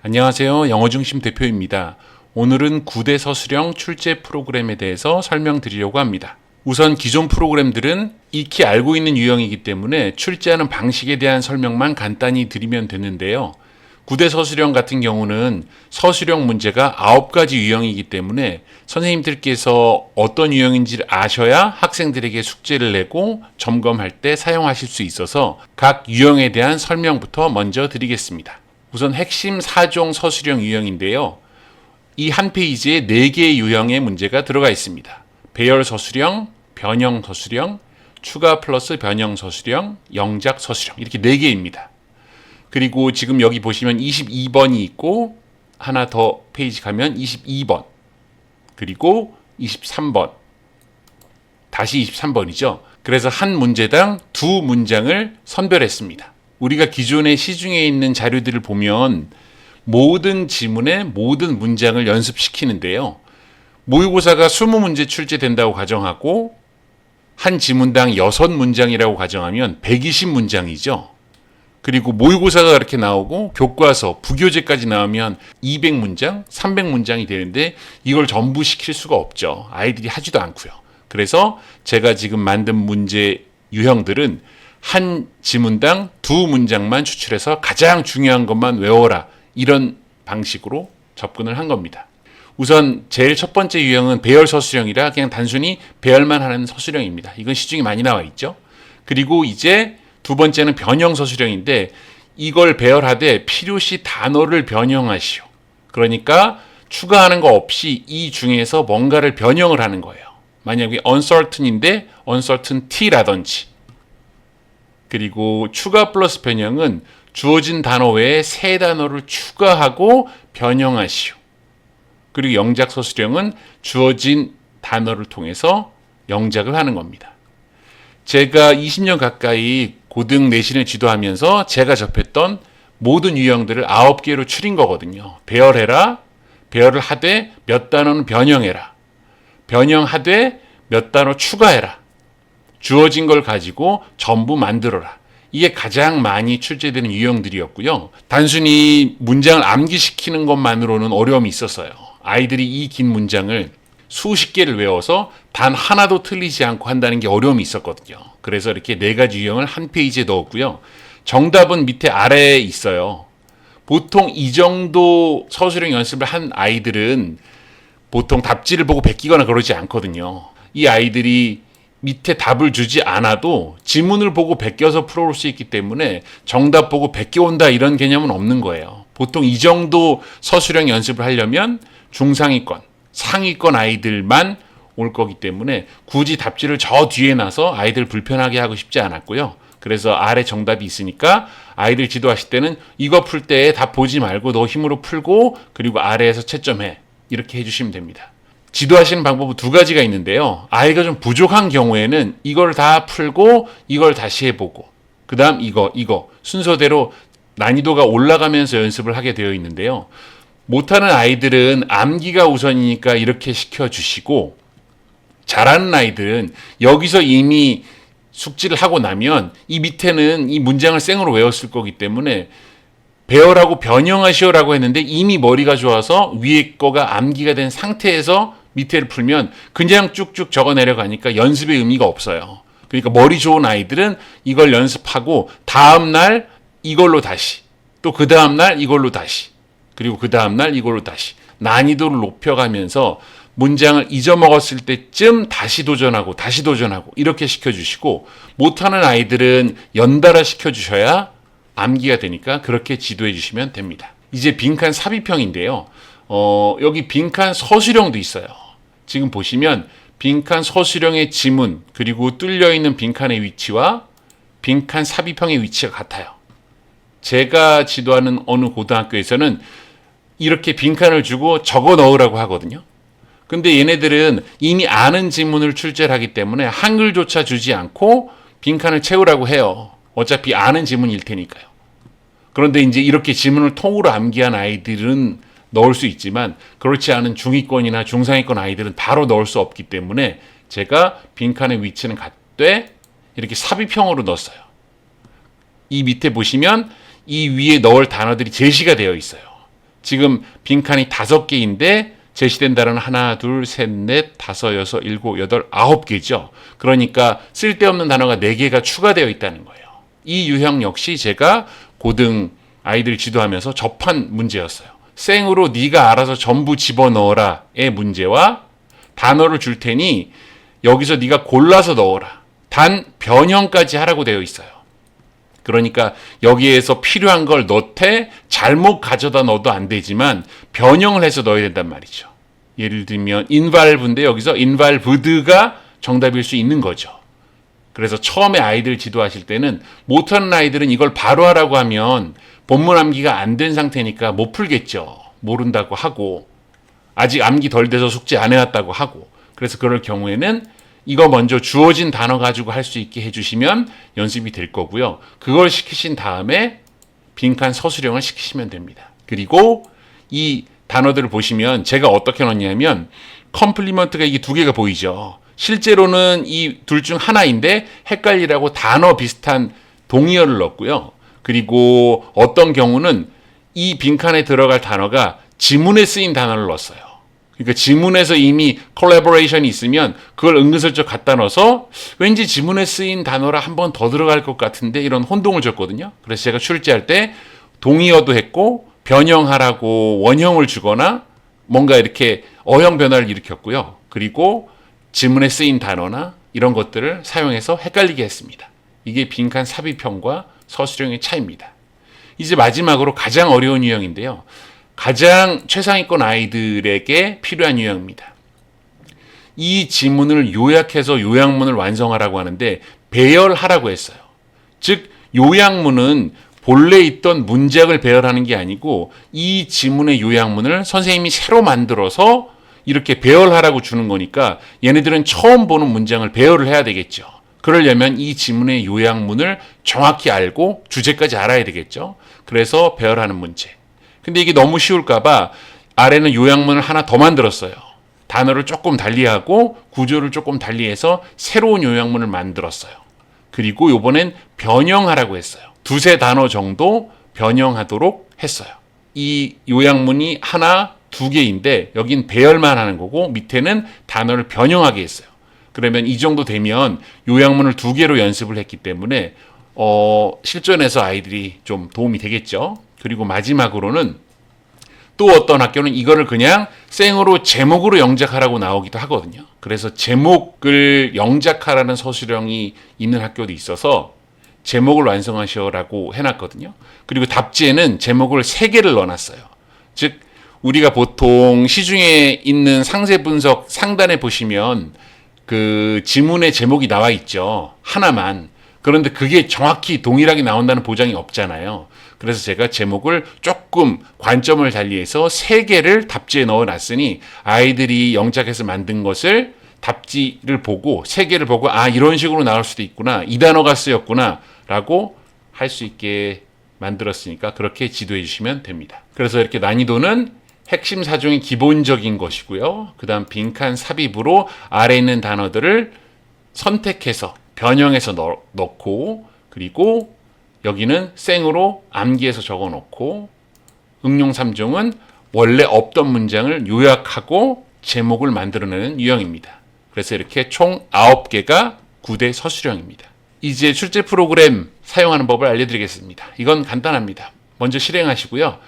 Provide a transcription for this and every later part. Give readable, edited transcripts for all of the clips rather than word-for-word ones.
안녕하세요. 영어중심 대표입니다. 오늘은 9대 서술형 출제 프로그램에 대해서 설명드리려고 합니다. 우선 기존 프로그램들은 익히 알고 있는 유형이기 때문에 출제하는 방식에 대한 설명만 간단히 드리면 되는데요. 9대 서술형 같은 경우는 서술형 문제가 9가지 유형이기 때문에 선생님들께서 어떤 유형인지를 아셔야 학생들에게 숙제를 내고 점검할 때 사용하실 수 있어서 각 유형에 대한 설명부터 먼저 드리겠습니다. 우선 핵심 4종 서술형 유형인데요. 이 한 페이지에 4개의 유형의 문제가 들어가 있습니다. 배열 서술형, 변형 서술형, 추가 플러스 변형 서술형, 영작 서술형 이렇게 4개입니다. 그리고 지금 여기 보시면 22번이 있고 하나 더 페이지 가면 22번 그리고 23번 다시 23번이죠. 그래서 한 문제당 2문장을 선별했습니다. 우리가 기존의 시중에 있는 자료들을 보면 모든 지문의 모든 문장을 연습시키는데요. 모의고사가 20문제 출제된다고 가정하고 한 지문당 6문장이라고 가정하면 120문장이죠. 그리고 모의고사가 그렇게 나오고 교과서, 부교재까지 나오면 200문장, 300문장이 되는데 이걸 전부 시킬 수가 없죠. 아이들이 하지도 않고요. 그래서 제가 지금 만든 문제 유형들은 한 지문당 2문장만 추출해서 가장 중요한 것만 외워라. 이런 방식으로 접근을 한 겁니다. 우선 제일 첫 번째 유형은 배열 서술형이라 그냥 단순히 배열만 하는 서술형입니다. 이건 시중에 많이 나와 있죠. 그리고 이제 두 번째는 변형 서술형인데 이걸 배열하되 필요시 단어를 변형하시오. 그러니까 추가하는 거 없이 이 중에서 뭔가를 변형을 하는 거예요. 만약에 uncertain인데 uncertainty라든지 그리고 추가 플러스 변형은 주어진 단어 외에 새 단어를 추가하고 변형하시오. 그리고 영작 서술형은 주어진 단어를 통해서 영작을 하는 겁니다. 제가 20년 가까이 고등 내신을 지도하면서 제가 접했던 모든 유형들을 9개로 추린 거거든요. 배열해라. 배열을 하되 몇 단어는 변형해라. 변형하되 몇 단어 추가해라. 주어진 걸 가지고 전부 만들어라. 이게 가장 많이 출제되는 유형들이었고요. 단순히 문장을 암기시키는 것만으로는 어려움이 있었어요. 아이들이 이 긴 문장을 수십 개를 외워서 단 하나도 틀리지 않고 한다는 게 어려움이 있었거든요. 그래서 이렇게 4가지 유형을 한 페이지에 넣었고요. 정답은 밑에 아래에 있어요. 보통 이 정도 서술형 연습을 한 아이들은 보통 답지를 보고 베끼거나 그러지 않거든요. 이 아이들이 밑에 답을 주지 않아도 지문을 보고 베껴서 풀어올 수 있기 때문에 정답 보고 베껴온다 이런 개념은 없는 거예요. 보통 이 정도 서술형 연습을 하려면 중상위권, 상위권 아이들만 올 거기 때문에 굳이 답지를 저 뒤에 놔서 아이들 불편하게 하고 싶지 않았고요. 그래서 아래 정답이 있으니까 아이들 지도하실 때는 이거 풀 때 답 보지 말고 너 힘으로 풀고 그리고 아래에서 채점해. 이렇게 해주시면 됩니다. 지도하시는 방법은 2가지가 있는데요. 아이가 좀 부족한 경우에는 이걸 다 풀고 이걸 다시 해보고 그 다음 이거 순서대로 난이도가 올라가면서 연습을 하게 되어 있는데요. 못하는 아이들은 암기가 우선이니까 이렇게 시켜주시고 잘하는 아이들은 여기서 이미 숙지를 하고 나면 이 밑에는 이 문장을 생으로 외웠을 거기 때문에 배열하고 변형하시오라고 했는데 이미 머리가 좋아서 위에 거가 암기가 된 상태에서 밑에를 풀면 그냥 쭉쭉 적어 내려가니까 연습의 의미가 없어요. 그러니까 머리 좋은 아이들은 이걸 연습하고 다음날 이걸로 다시 또 그 다음날 이걸로 다시 그리고 그 다음날 이걸로 다시 난이도를 높여가면서 문장을 잊어먹었을 때쯤 다시 도전하고 이렇게 시켜주시고 못하는 아이들은 연달아 시켜주셔야 암기가 되니까 그렇게 지도해 주시면 됩니다. 이제 빈칸 삽입형인데요. 여기 빈칸 서술형도 있어요. 지금 보시면 빈칸 서술형의 지문 그리고 뚫려있는 빈칸의 위치와 빈칸 삽입형의 위치가 같아요. 제가 지도하는 어느 고등학교에서는 이렇게 빈칸을 주고 적어 넣으라고 하거든요. 근데 얘네들은 이미 아는 지문을 출제를 하기 때문에 한글조차 주지 않고 빈칸을 채우라고 해요. 어차피 아는 지문일 테니까요. 그런데 이제 이렇게 지문을 통으로 암기한 아이들은 넣을 수 있지만 그렇지 않은 중위권이나 중상위권 아이들은 바로 넣을 수 없기 때문에 제가 빈칸의 위치는 같되 이렇게 삽입형으로 넣었어요. 이 밑에 보시면 이 위에 넣을 단어들이 제시가 되어 있어요. 지금 빈칸이 5개인데 제시된 단어는 하나, 둘, 셋, 넷, 다섯, 여섯, 일곱, 여덟, 9개죠. 그러니까 쓸데없는 단어가 4개가 추가되어 있다는 거예요. 이 유형 역시 제가 고등 아이들 지도하면서 접한 문제였어요. 생으로 네가 알아서 전부 집어넣어라의 문제와 단어를 줄 테니 여기서 네가 골라서 넣어라. 단 변형까지 하라고 되어 있어요. 그러니까 여기에서 필요한 걸 넣되 잘못 가져다 넣어도 안 되지만 변형을 해서 넣어야 된단 말이죠. 예를 들면 invalve인데 여기서 invalved가 정답일 수 있는 거죠. 그래서 처음에 아이들 지도하실 때는 못하는 아이들은 이걸 바로 하라고 하면 본문 암기가 안 된 상태니까 못 풀겠죠. 모른다고 하고 아직 암기 덜 돼서 숙제 안 해왔다고 하고 그래서 그럴 경우에는 이거 먼저 주어진 단어 가지고 할 수 있게 해주시면 연습이 될 거고요. 그걸 시키신 다음에 빈칸 서술형을 시키시면 됩니다. 그리고 이 단어들을 보시면 제가 어떻게 넣냐면 컴플리먼트가 이게 2개가 보이죠. 실제로는 이 둘 중 하나인데 헷갈리라고 단어 비슷한 동의어를 넣었고요. 그리고 어떤 경우는 이 빈칸에 들어갈 단어가 지문에 쓰인 단어를 넣었어요. 그러니까 지문에서 이미 콜라보레이션이 있으면 그걸 은근슬쩍 갖다 넣어서 왠지 지문에 쓰인 단어라 한 번 더 들어갈 것 같은데 이런 혼동을 줬거든요. 그래서 제가 출제할 때 동의어도 했고 변형하라고 원형을 주거나 뭔가 이렇게 어형 변화를 일으켰고요. 그리고 지문에 쓰인 단어나 이런 것들을 사용해서 헷갈리게 했습니다. 이게 빈칸 삽입형과 서술형의 차이입니다. 이제 마지막으로 가장 어려운 유형인데요. 가장 최상위권 아이들에게 필요한 유형입니다. 이 지문을 요약해서 요약문을 완성하라고 하는데 배열하라고 했어요. 즉 요약문은 본래 있던 문장을 배열하는 게 아니고 이 지문의 요약문을 선생님이 새로 만들어서 이렇게 배열하라고 주는 거니까 얘네들은 처음 보는 문장을 배열을 해야 되겠죠. 그러려면 이 지문의 요약문을 정확히 알고 주제까지 알아야 되겠죠. 그래서 배열하는 문제. 근데 이게 너무 쉬울까봐 아래는 요약문을 하나 더 만들었어요. 단어를 조금 달리하고 구조를 조금 달리해서 새로운 요약문을 만들었어요. 그리고 이번엔 변형하라고 했어요. 2-3단어 정도 변형하도록 했어요. 이 요약문이 하나, 2개인데 여긴 배열만 하는 거고 밑에는 단어를 변형하게 했어요. 그러면 이 정도 되면 요약문을 2개로 연습을 했기 때문에 실전에서 아이들이 좀 도움이 되겠죠. 그리고 마지막으로는 또 어떤 학교는 이거를 그냥 생으로 제목으로 영작하라고 나오기도 하거든요. 그래서 제목을 영작하라는 서술형이 있는 학교도 있어서 제목을 완성하시라고 해놨거든요. 그리고 답지에는 제목을 3개를 넣어놨어요. 즉 우리가 보통 시중에 있는 상세 분석 상단에 보시면 그 지문의 제목이 나와 있죠. 하나만. 그런데 그게 정확히 동일하게 나온다는 보장이 없잖아요. 그래서 제가 제목을 조금 관점을 달리해서 3개를 답지에 넣어놨으니 아이들이 영작해서 만든 것을 답지를 보고 3개를 보고 아 이런 식으로 나올 수도 있구나. 이 단어가 쓰였구나 라고 할 수 있게 만들었으니까 그렇게 지도해 주시면 됩니다. 그래서 이렇게 난이도는 핵심 사정이 기본적인 것이고요. 그 다음 빈칸 삽입으로 아래에 있는 단어들을 선택해서 변형해서 넣고 그리고 여기는 생으로 암기해서 적어 놓고 응용 3종은 원래 없던 문장을 요약하고 제목을 만들어내는 유형입니다. 그래서 이렇게 총 9개가 9대 서술형입니다. 이제 출제 프로그램 사용하는 법을 알려드리겠습니다. 이건 간단합니다. 먼저 실행하시고요.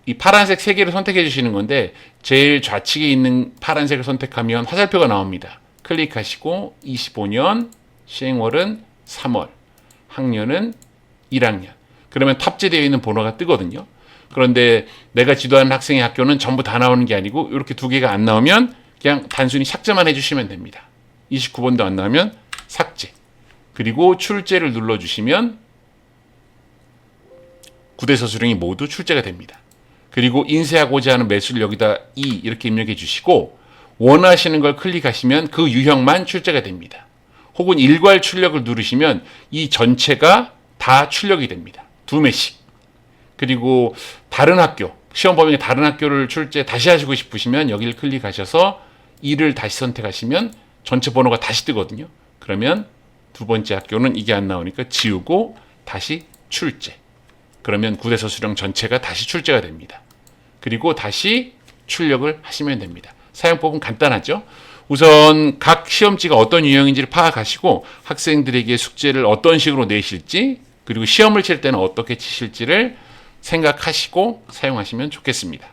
이 파란색 3개를 선택해 주시는 건데 제일 좌측에 있는 파란색을 선택하면 화살표가 나옵니다. 클릭하시고 25년, 시행월은 3월, 학년은 1학년. 그러면 탑재되어 있는 번호가 뜨거든요. 그런데 내가 지도하는 학생의 학교는 전부 다 나오는 게 아니고 이렇게 2개가 안 나오면 그냥 단순히 삭제만 해주시면 됩니다. 29번도 안 나오면 삭제. 그리고 출제를 눌러주시면 9대 서술형이 모두 출제가 됩니다. 그리고 인쇄하고자 하는 매수를 여기다 2 이렇게 입력해 주시고 원하시는 걸 클릭하시면 그 유형만 출제가 됩니다. 혹은 일괄 출력을 누르시면 이 전체가 다 출력이 됩니다. 2매씩. 그리고 다른 학교, 시험 범위의 다른 학교를 출제 다시 하시고 싶으시면 여기를 클릭하셔서 2를 다시 선택하시면 전체 번호가 다시 뜨거든요. 그러면 2번째 학교는 이게 안 나오니까 지우고 다시 출제. 그러면 9대 서술형 전체가 다시 출제가 됩니다. 그리고 다시 출력을 하시면 됩니다. 사용법은 간단하죠. 우선 각 시험지가 어떤 유형인지를 파악하시고 학생들에게 숙제를 어떤 식으로 내실지 그리고 시험을 칠 때는 어떻게 치실지를 생각하시고 사용하시면 좋겠습니다.